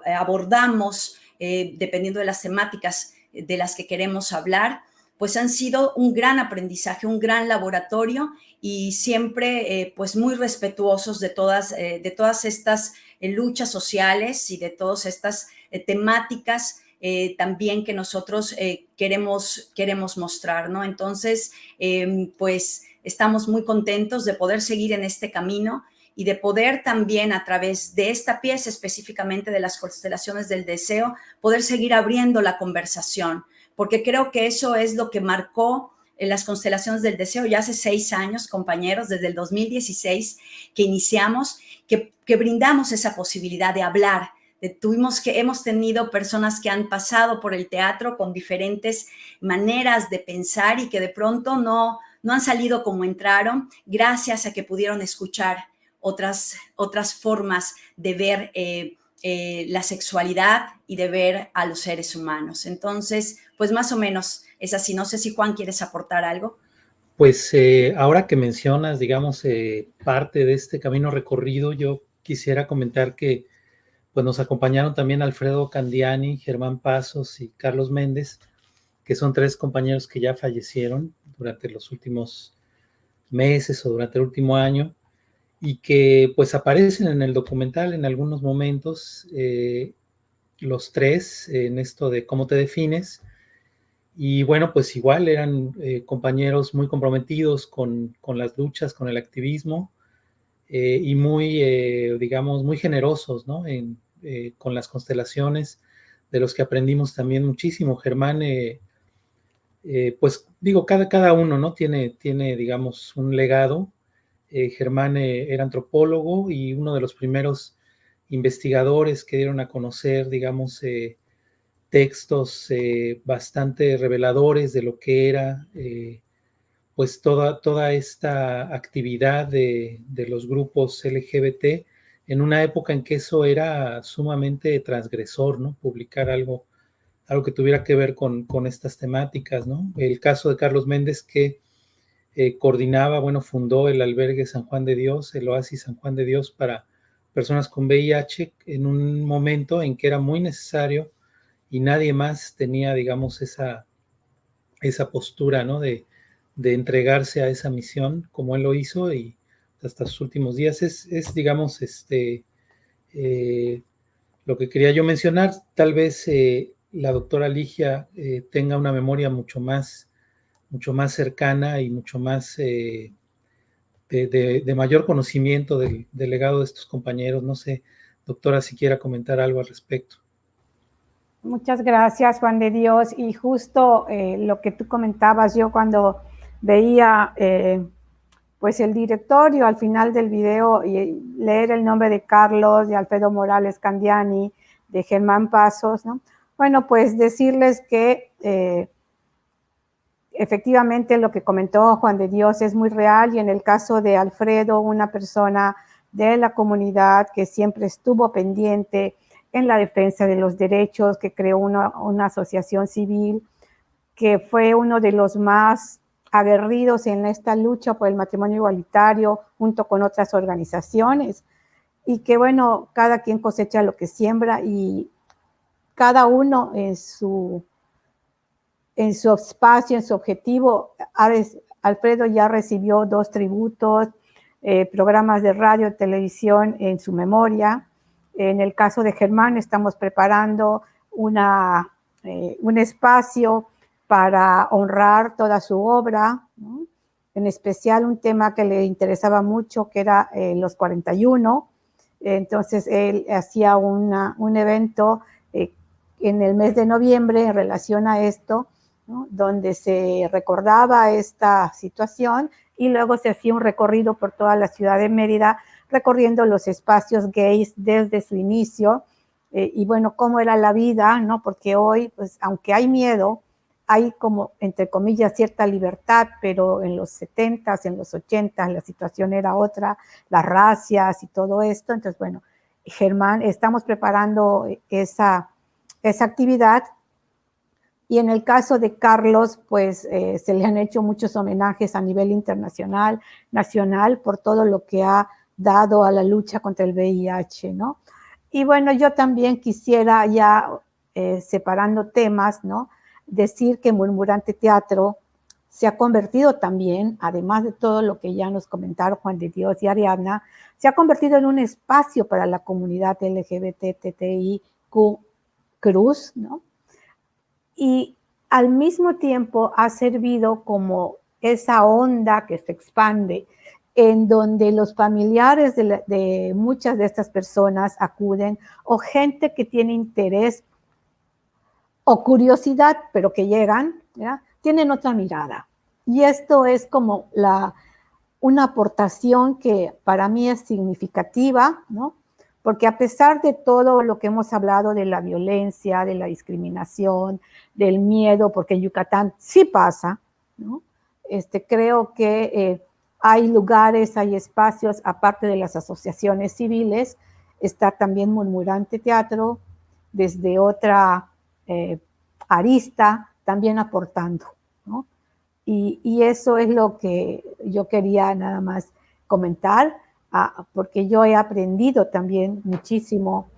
[SPEAKER 2] abordamos dependiendo de las temáticas de las que queremos hablar, pues han sido un gran aprendizaje, un gran laboratorio y siempre pues muy respetuosos de todas estas luchas sociales y de todas estas temáticas también que nosotros queremos mostrar, ¿no? Entonces, pues estamos muy contentos de poder seguir en este camino y de poder también a través de esta pieza específicamente de las constelaciones del deseo, poder seguir abriendo la conversación, porque creo que eso es lo que marcó las constelaciones del deseo ya hace 6 años, compañeros, desde el 2016 que iniciamos, que brindamos esa posibilidad de hablar. Hemos tenido personas que han pasado por el teatro con diferentes maneras de pensar y que de pronto no han salido como entraron, gracias a que pudieron escuchar otras formas de ver la sexualidad y de ver a los seres humanos. Entonces, pues más o menos es así. No sé si Juan quieres aportar algo.
[SPEAKER 8] Pues ahora que mencionas, digamos, parte de este camino recorrido, yo quisiera comentar que pues nos acompañaron también Alfredo Candiani, Germán Pasos y Carlos Méndez, que son 3 compañeros que ya fallecieron durante los últimos meses o durante el último año, y que pues aparecen en el documental en algunos momentos, los 3, en esto de cómo te defines. Y bueno, pues igual eran compañeros muy comprometidos con las luchas, con el activismo, y muy, digamos, muy generosos, ¿no? Con las constelaciones, de los que aprendimos también muchísimo. Germán, pues digo, cada uno, ¿no? Tiene, digamos, un legado. Germán era antropólogo y uno de los primeros investigadores que dieron a conocer, digamos, textos bastante reveladores de lo que era pues toda esta actividad de los grupos LGBT en una época en que eso era sumamente transgresor, ¿no? Publicar algo que tuviera que ver con estas temáticas, ¿no? El caso de Carlos Méndez, que coordinaba, fundó el albergue San Juan de Dios, el Oasis San Juan de Dios para personas con VIH en un momento en que era muy necesario y nadie más tenía, digamos, esa postura, ¿no? De entregarse a esa misión como él lo hizo y hasta sus últimos días. Es digamos, lo que quería yo mencionar. Tal vez la doctora Ligia tenga una memoria mucho más cercana y mucho más de mayor conocimiento del legado de estos compañeros. No sé, doctora, si quiera comentar algo al respecto.
[SPEAKER 3] Muchas gracias, Juan de Dios. Y justo lo que tú comentabas, yo cuando veía pues el directorio al final del video y leer el nombre de Carlos, de Alfredo Morales Candiani, de Germán Pasos, ¿no? Bueno, pues decirles que efectivamente lo que comentó Juan de Dios es muy real, y en el caso de Alfredo, una persona de la comunidad que siempre estuvo pendiente en la defensa de los derechos, que creó una asociación civil, que fue uno de los más aguerridos en esta lucha por el matrimonio igualitario, junto con otras organizaciones, y que cada quien cosecha lo que siembra, y cada uno en su espacio, en su objetivo. Alfredo ya recibió 2 tributos, programas de radio y televisión en su memoria. En el caso de Germán, estamos preparando un espacio para honrar toda su obra, ¿no? En especial un tema que le interesaba mucho, que era los 41. Entonces, él hacía un evento en el mes de noviembre en relación a esto, ¿no? Donde se recordaba esta situación, y luego se hacía un recorrido por toda la ciudad de Mérida, recorriendo los espacios gays desde su inicio, y cómo era la vida, ¿no? Porque hoy, pues, aunque hay miedo, hay como, entre comillas, cierta libertad, pero en los 70s, en los 80s, la situación era otra, las racias y todo esto. Entonces, Germán, estamos preparando esa actividad. Y en el caso de Carlos, pues se le han hecho muchos homenajes a nivel internacional, nacional, por todo lo que ha dado a la lucha contra el VIH, ¿no? Y yo también quisiera ya, separando temas, ¿no? Decir que Murmurante Teatro se ha convertido también, además de todo lo que ya nos comentaron Juan de Dios y Ariadna, se ha convertido en un espacio para la comunidad LGBT, TTIQ+, ¿no? y al mismo tiempo ha servido como esa onda que se expande, en donde los familiares de muchas de estas personas acuden, o gente que tiene interés o curiosidad, pero que llegan, ¿verdad? Tienen otra mirada. Y esto es como una aportación que para mí es significativa, ¿no? Porque a pesar de todo lo que hemos hablado de la violencia, de la discriminación, del miedo, porque en Yucatán sí pasa, ¿no? Creo que hay lugares, hay espacios, aparte de las asociaciones civiles, está también Murmurante Teatro, desde otra arista, también aportando, ¿no? Y eso es lo que yo quería nada más comentar, porque yo he aprendido también muchísimo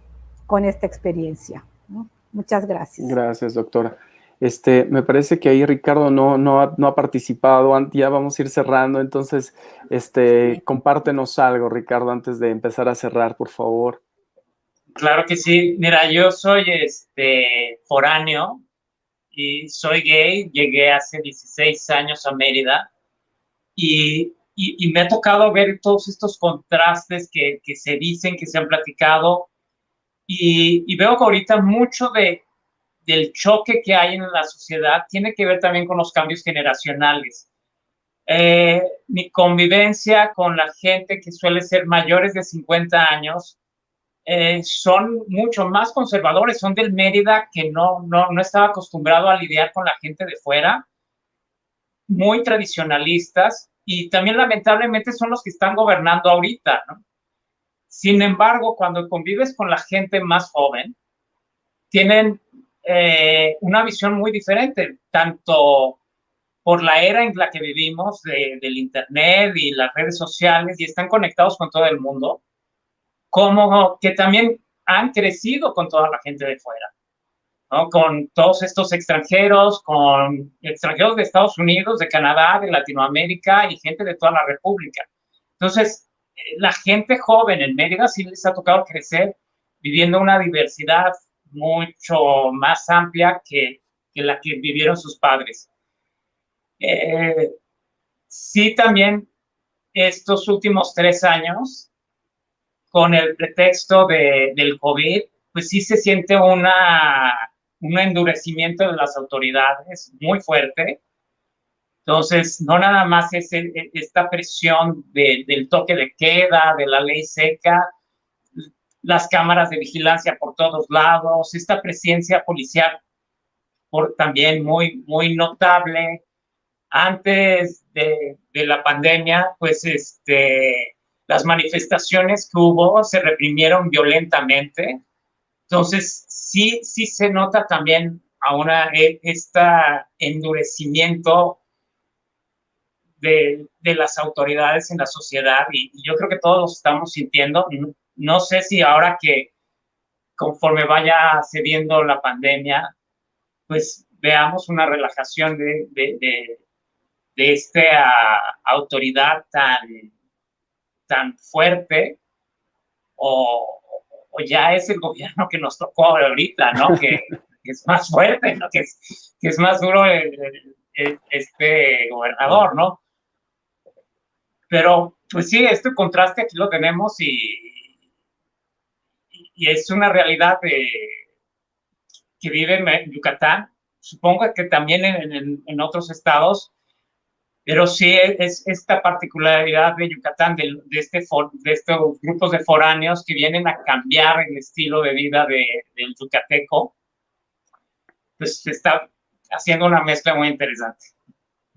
[SPEAKER 3] con esta experiencia, ¿no? Muchas gracias.
[SPEAKER 1] Gracias, doctora. Me parece que ahí Ricardo no ha participado. Ya vamos a ir cerrando, entonces compártenos algo, Ricardo, antes de empezar a cerrar, por favor.
[SPEAKER 6] Claro que sí. Mira, yo soy foráneo y soy gay. Llegué hace 16 años a Mérida y me ha tocado ver todos estos contrastes que se dicen, que se han platicado, y veo que ahorita mucho del choque que hay en la sociedad tiene que ver también con los cambios generacionales. Mi convivencia con la gente que suele ser mayores de 50 años son mucho más conservadores, son del Mérida, que no estaba acostumbrado a lidiar con la gente de fuera, muy tradicionalistas, y también lamentablemente son los que están gobernando ahorita, ¿no? Sin embargo, cuando convives con la gente más joven, tienen una visión muy diferente, tanto por la era en la que vivimos, del internet y las redes sociales, y están conectados con todo el mundo, como que también han crecido con toda la gente de fuera, ¿no? Con todos estos extranjeros, con extranjeros de Estados Unidos, de Canadá, de Latinoamérica y gente de toda la República. Entonces, la gente joven en Mérida sí les ha tocado crecer viviendo una diversidad mucho más amplia que la que vivieron sus padres. Sí, también estos últimos 3 años, con el pretexto del COVID, pues sí se siente un endurecimiento de las autoridades muy fuerte. Entonces, no nada más es esta presión del toque de queda, de la ley seca, las cámaras de vigilancia por todos lados, esta presencia policial también muy, muy notable. Antes de la pandemia, pues las manifestaciones que hubo se reprimieron violentamente. Entonces, sí se nota también ahora este endurecimiento de las autoridades en la sociedad, y yo creo que todos lo estamos sintiendo. No sé si ahora que conforme vaya cediendo la pandemia, pues veamos una relajación de esta autoridad tan fuerte, o ya es el gobierno que nos tocó ahorita, ¿no? que es más fuerte, ¿no? Que es más duro este gobernador, ¿no? Pero, pues sí, este contraste aquí lo tenemos, y es una realidad que vive en Yucatán. Supongo que también en otros estados, pero sí es esta particularidad de Yucatán, de estos grupos de foráneos que vienen a cambiar el estilo de vida del yucateco. Pues se está haciendo una mezcla muy interesante.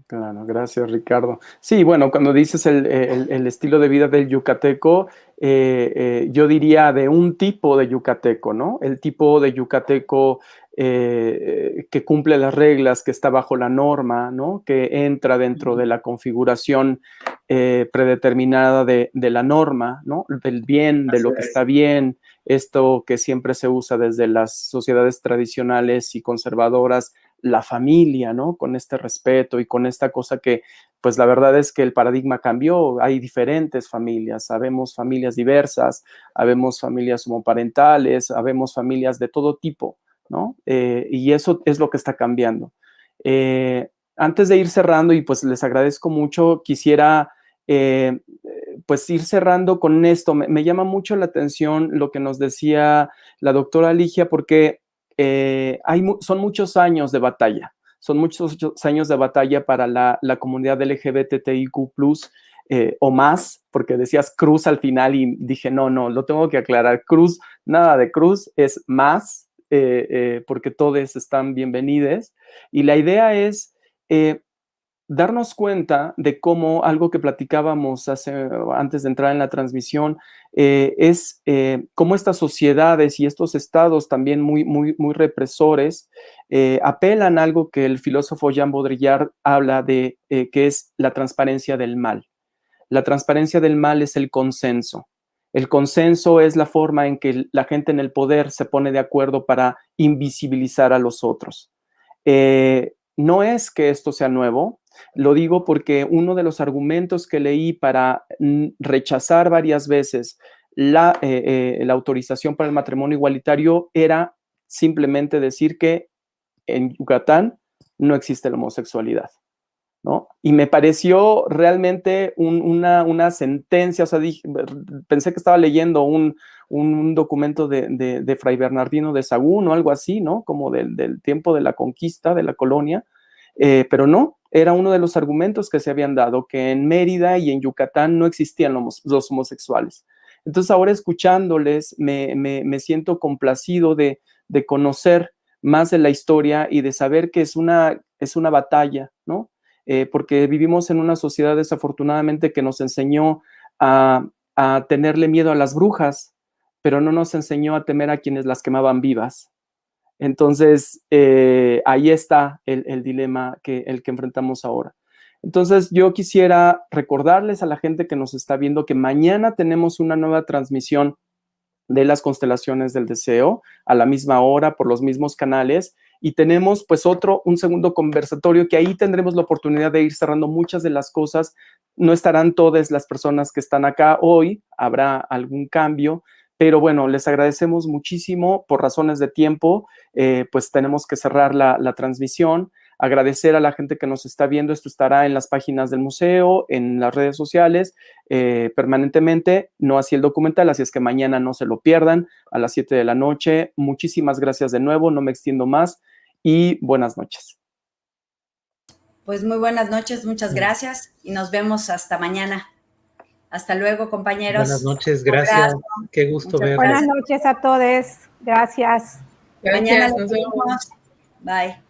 [SPEAKER 1] Claro, gracias, Ricardo. Sí, bueno, cuando dices el estilo de vida del yucateco, yo diría de un tipo de yucateco, ¿no? El tipo de yucateco que cumple las reglas, que está bajo la norma, ¿no? Que entra dentro de la configuración predeterminada de la norma, ¿no? Del bien, de lo que está bien, esto que siempre se usa desde las sociedades tradicionales y conservadoras, la familia, ¿no? Con este respeto y con esta cosa que, pues la verdad es que el paradigma cambió. Hay diferentes familias, habemos familias diversas, habemos familias homoparentales, habemos familias de todo tipo, ¿no? Y eso es lo que está cambiando. Antes de ir cerrando, y pues les agradezco mucho, quisiera pues ir cerrando con esto. Me llama mucho la atención lo que nos decía la doctora Ligia, porque son muchos años de batalla. Son muchos años de batalla para la comunidad LGBTIQ+, o más, porque decías cruz al final y dije, no, lo tengo que aclarar. Cruz, nada de cruz, es más, porque todos están bienvenidos. Y la idea es darnos cuenta de cómo algo que platicábamos antes de entrar en la transmisión es cómo estas sociedades y estos estados también muy represores apelan a algo que el filósofo Jean Baudrillard habla de, que es la transparencia del mal. La transparencia del mal es el consenso. El consenso es la forma en que la gente en el poder se pone de acuerdo para invisibilizar a los otros. No es que esto sea nuevo, lo digo porque uno de los argumentos que leí para rechazar varias veces la autorización para el matrimonio igualitario era simplemente decir que en Yucatán no existe la homosexualidad, ¿no? Y me pareció realmente una sentencia, o sea, pensé que estaba leyendo un documento de Fray Bernardino de Sahagún o algo así, ¿no? Como del tiempo de la conquista, de la colonia, pero no, era uno de los argumentos que se habían dado, que en Mérida y en Yucatán no existían los homosexuales. Entonces ahora escuchándoles me siento complacido de conocer más de la historia y de saber que es una batalla, ¿no? Porque vivimos en una sociedad desafortunadamente que nos enseñó a tenerle miedo a las brujas, pero no nos enseñó a temer a quienes las quemaban vivas. Entonces, ahí está el dilema que enfrentamos ahora. Entonces, yo quisiera recordarles a la gente que nos está viendo que mañana tenemos una nueva transmisión de las constelaciones del deseo a la misma hora por los mismos canales, y tenemos pues un segundo conversatorio que ahí tendremos la oportunidad de ir cerrando muchas de las cosas. No estarán todas las personas que están acá hoy, habrá algún cambio, pero bueno, les agradecemos muchísimo. Por razones de tiempo, pues tenemos que cerrar la transmisión. Agradecer a la gente que nos está viendo. Esto estará en las páginas del museo, en las redes sociales, permanentemente, no así el documental, así es que mañana no se lo pierdan a las 7 de la noche. Muchísimas gracias de nuevo, no me extiendo más y buenas noches.
[SPEAKER 2] Pues muy buenas noches, muchas gracias y nos vemos hasta mañana. Hasta luego, compañeros.
[SPEAKER 8] Buenas noches, gracias. Qué gusto verlos.
[SPEAKER 3] Buenas noches a todos. Gracias.
[SPEAKER 2] Mañana nos vemos. Bye.